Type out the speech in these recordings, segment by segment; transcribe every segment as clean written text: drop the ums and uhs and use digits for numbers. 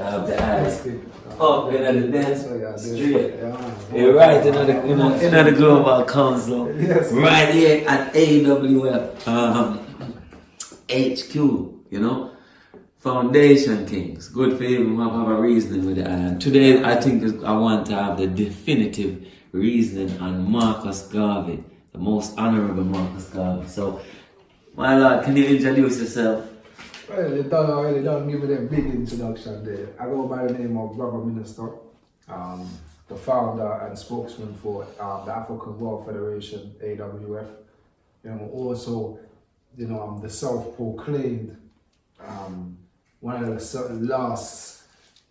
Have the eyes up in the dance street. You're right in the Global Council. Right here at AWF HQ, you know. Foundation Kings. Good for you, have a reasoning with it. And today I think I want to have the definitive reasoning on Marcus Garvey, the most Honourable Marcus Garvey. So, my lord, can you introduce yourself? Well, you done already done give me them big introduction there. I go by the name of Brother Minister, the founder and spokesman for the African World Federation, AWF. You know, also, you know, I'm the self-proclaimed one of the last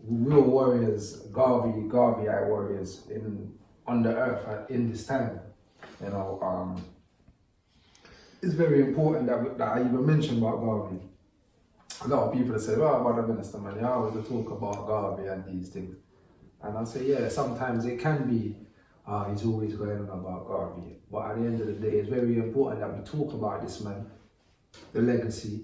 real warriors, Garvey warriors on the earth in this time. You know, it's very important that I even mention about Garvey. A lot of people say, "Oh, about the minister, man, you always talk about Garvey and these things." And I say, yeah, sometimes it can be, he's always going on about Garvey. But at the end of the day, it's very important that we talk about this man, the legacy,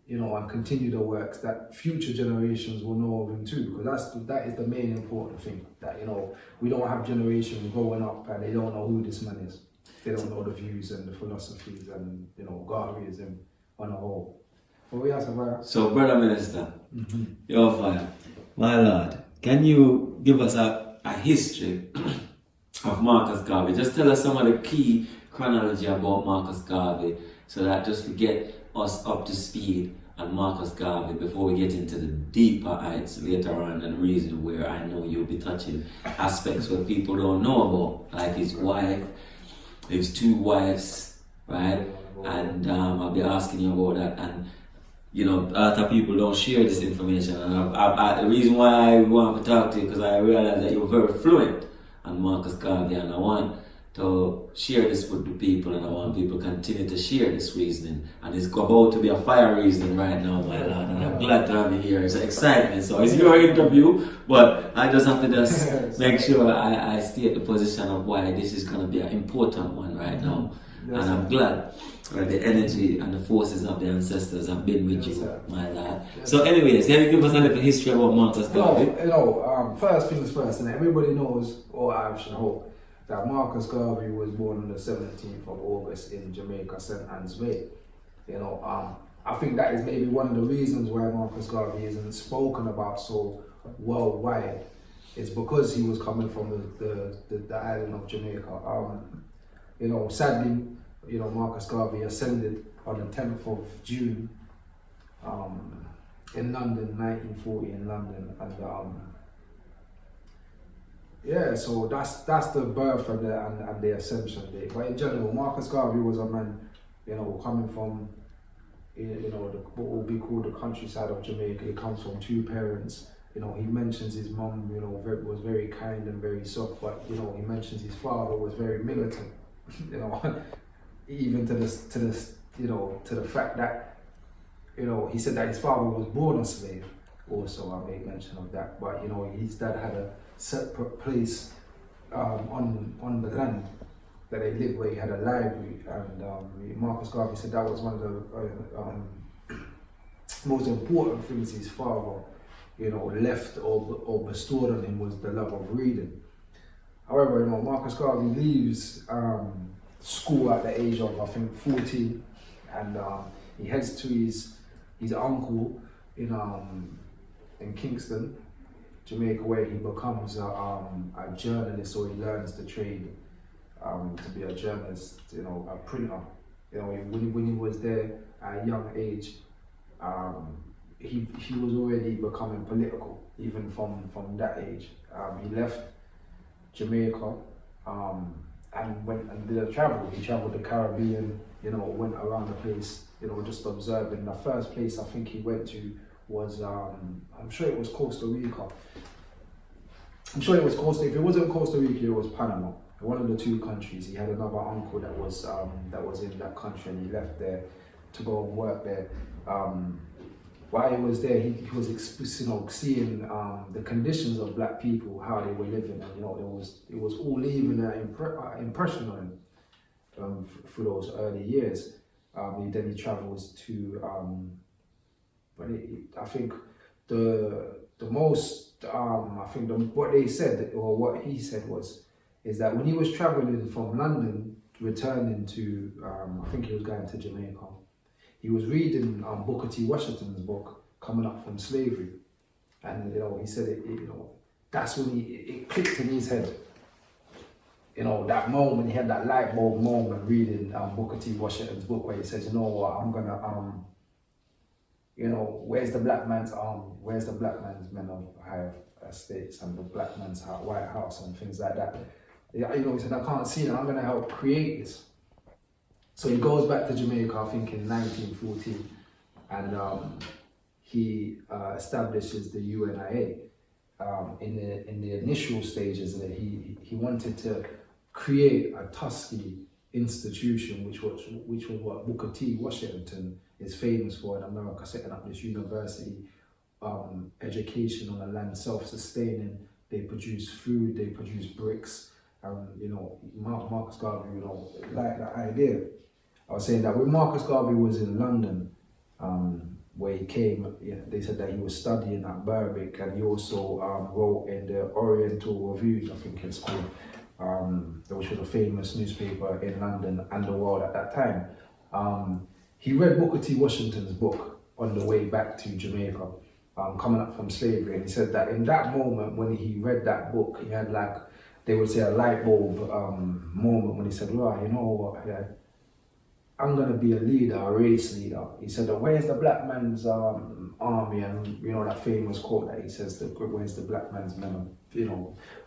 you know, and continue the works that future generations will know of him too. Because that is the main important thing. That, you know, we don't have generations growing up and they don't know who this man is. They don't know the views and the philosophies and, you know, Garveyism on a whole. So, Brother Minister, you're fire. My lord, can you give us a history of Marcus Garvey? Just tell us some of the key chronology about Marcus Garvey so that just to get us up to speed on Marcus Garvey before we get into the deeper heights later on and reason where I know you'll be touching aspects where people don't know about, like his wife, his two wives, right? And I'll be asking you about that. And you know, a lot of people don't share this information, and the reason why I want to talk to you because I realize that you're very fluent on Marcus Garvey, and I want to share this with the people, and I want people to continue to share this reasoning. And it's about to be a fire reasoning right now, my lord, and I'm glad to have you here. It's excitement. So it's your interview, but I just have to just make sure I state the position of why this is going to be an important one right now. And I'm glad the energy and the forces of the ancestors have been with you, my lad. So anyways, can you give us a little history about Marcus Garvey? First things first, and everybody knows, or I should hope, that Marcus Garvey was born on the 17th of August in Jamaica, St. Anne's Bay. You know, I think that is maybe one of the reasons why Marcus Garvey isn't spoken about so worldwide. It's because he was coming from the island of Jamaica. You know, sadly, you know, Marcus Garvey ascended on the 10th of June in London, 1940 in London, and yeah, so that's the birth and the ascension day. But in general, Marcus Garvey was a man, you know, coming from, you know, what would be called the countryside of Jamaica. He comes from two parents. You know, he mentions his mum, you know, was very kind and very soft, but you know, he mentions his father was very militant. You know, even to this, you know, to the fact that, you know, he said that his father was born a slave. Also, I made mention of that. But you know, his dad had a separate place on the land that they lived, where he had a library, and Marcus Garvey said that was one of the most important things his father, you know, left or bestowed on him was the love of reading. However, you know, Marcus Garvey leaves school at the age of, I think, 14, and he heads to his uncle in Kingston, Jamaica, where he becomes a journalist, or he learns the trade to be a journalist, you know, a printer. You know, when he was there at a young age, he was already becoming political, even from that age. He left Jamaica and went and did a travel. He traveled the Caribbean, you know, went around the place, you know, just observing. The first place I think he went to was, I'm sure it was Costa Rica. If it wasn't Costa Rica, it was Panama. One of the two countries. He had another uncle that was in that country, and he left there to go and work there. While he was there, he was seeing the conditions of black people, how they were living, and you know, it was all leaving an impression on him through those early years. Then he travels to, I think the the most, I think what they said, or what he said is that when he was traveling from London, returning to, I think he was going to Jamaica, he was reading Booker T. Washington's book, Coming Up From Slavery. And, he said that's when it clicked in his head. That moment, he had that light bulb moment reading Booker T. Washington's book where he says, you know what, I'm gonna, where's the black man's where's the black man's men of high estates and the black man's White House and things like that. He said, I can't see that, I'm gonna help create this. So he goes back to Jamaica, I think in 1914, and he establishes the UNIA. In the initial stages, that he wanted to create a Tuskegee institution, which was what Booker T. Washington is famous for in America, setting up this university, education on the land, self-sustaining. They produce food, they produce bricks. Marcus Garvey, like that idea. I was saying that when Marcus Garvey was in London, where he came, they said that he was studying at Berwick, and he also wrote in the Oriental Review, I think it's called, which was a famous newspaper in London and the world at that time. He read Booker T. Washington's book on the way back to Jamaica, Coming Up From Slavery, and he said that in that moment when he read that book, he had they would say a light bulb moment when he said, well, you know what, I'm going to be a leader, a race leader. He said, where's the black man's army? And that famous quote that he says, where's the black man's men of,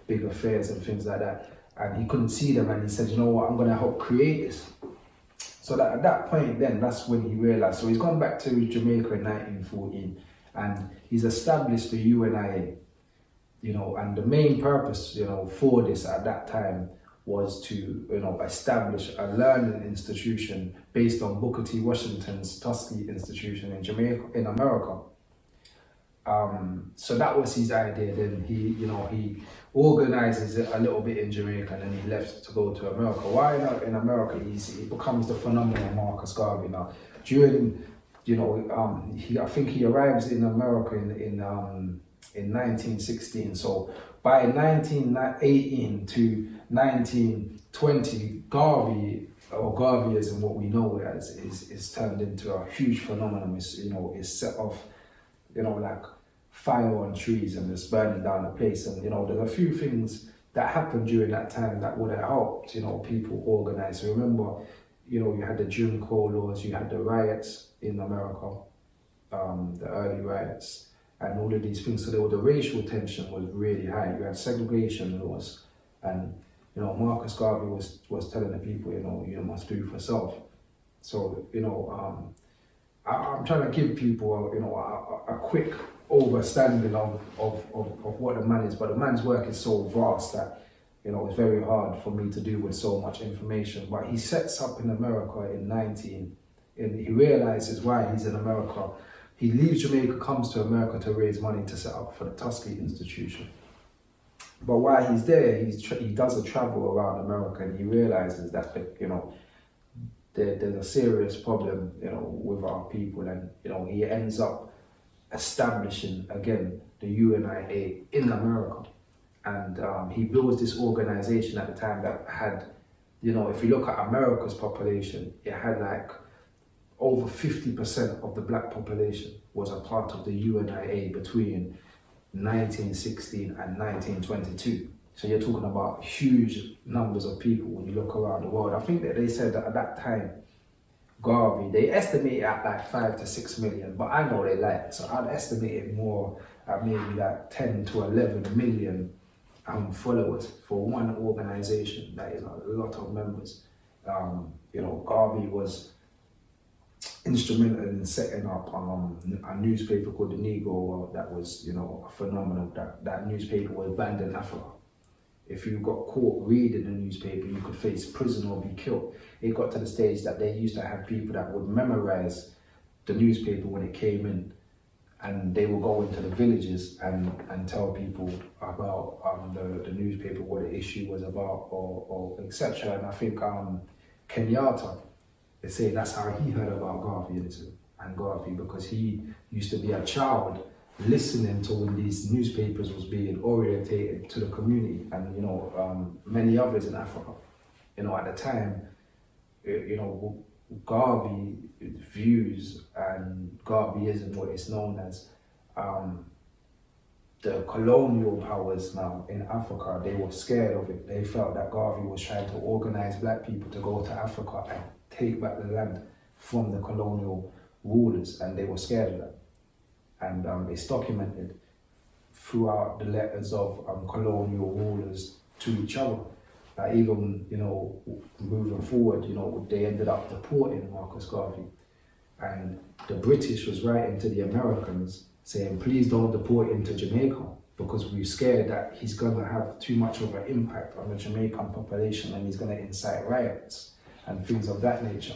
big affairs and things like that. And he couldn't see them, and he said, you know what, I'm going to help create this. So that at that point then, that's when he realized. So he's gone back to Jamaica in 1914, and he's established the UNIA, and the main purpose, for this at that time was to, establish a learning institution based on Booker T. Washington's Tuskegee Institution in Jamaica, in America. So that was his idea. Then he organizes it a little bit in Jamaica, and then he left to go to America. Why not in America? He becomes the phenomenal Marcus Garvey now. During, I think he arrives in America in 1916. So by 1918 to 1920, Garvey, or Garveyism, what we know as, is turned into a huge phenomenon. Is set off, like fire on trees and just burning down the place. And there's a few things that happened during that time that would have helped, people organize. So remember, you had the Jim Crow laws, you had the riots in America, the early riots, and all of these things. So the racial tension was really high. You had segregation laws, and Marcus Garvey was telling the people, you must do for self. So I'm trying to give people a quick overstanding of what the man is, but the man's work is so vast that it's very hard for me to do with so much information. But he sets up in America and he realizes why he's in America. He leaves Jamaica, comes to America to raise money to set up for the Tuskegee Institution. But while he's there, he does a travel around America, and he realizes that there's a serious problem, with our people, and he ends up establishing again the UNIA in America, and he builds this organization at the time that had, if you look at America's population, it had over 50% of the black population was a part of the UNIA between 1916 and 1922. So you're talking about huge numbers of people when you look around the world. I think that they said that at that time, Garvey, they estimate it at 5 to 6 million, but I know they lie. So I'd estimate it more at maybe 10 to 11 million followers for one organization. That is a lot of members. Garvey was instrumental in setting up a newspaper called the Negro World that was, a phenomenon. That newspaper was banned in Africa. If you got caught reading the newspaper, you could face prison or be killed. It got to the stage that they used to have people that would memorize the newspaper when it came in, and they would go into the villages and tell people about the newspaper, what the issue was about, or etc. And I think Kenyatta, they say that's how he heard about Garvey and Garvey, because he used to be a child listening to when these newspapers was being orientated to the community, and many others in Africa. At the time, Garvey views and Garveyism, what it's known as, the colonial powers now in Africa, they were scared of it. They felt that Garvey was trying to organize black people to go to Africa and take back the land from the colonial rulers, and they were scared of that. And it's documented throughout the letters of colonial rulers to each other. That even, moving forward, they ended up deporting Marcus Garvey. And the British was writing to the Americans saying, please don't deport him to Jamaica, because we're scared that he's going to have too much of an impact on the Jamaican population and he's going to incite riots and things of that nature.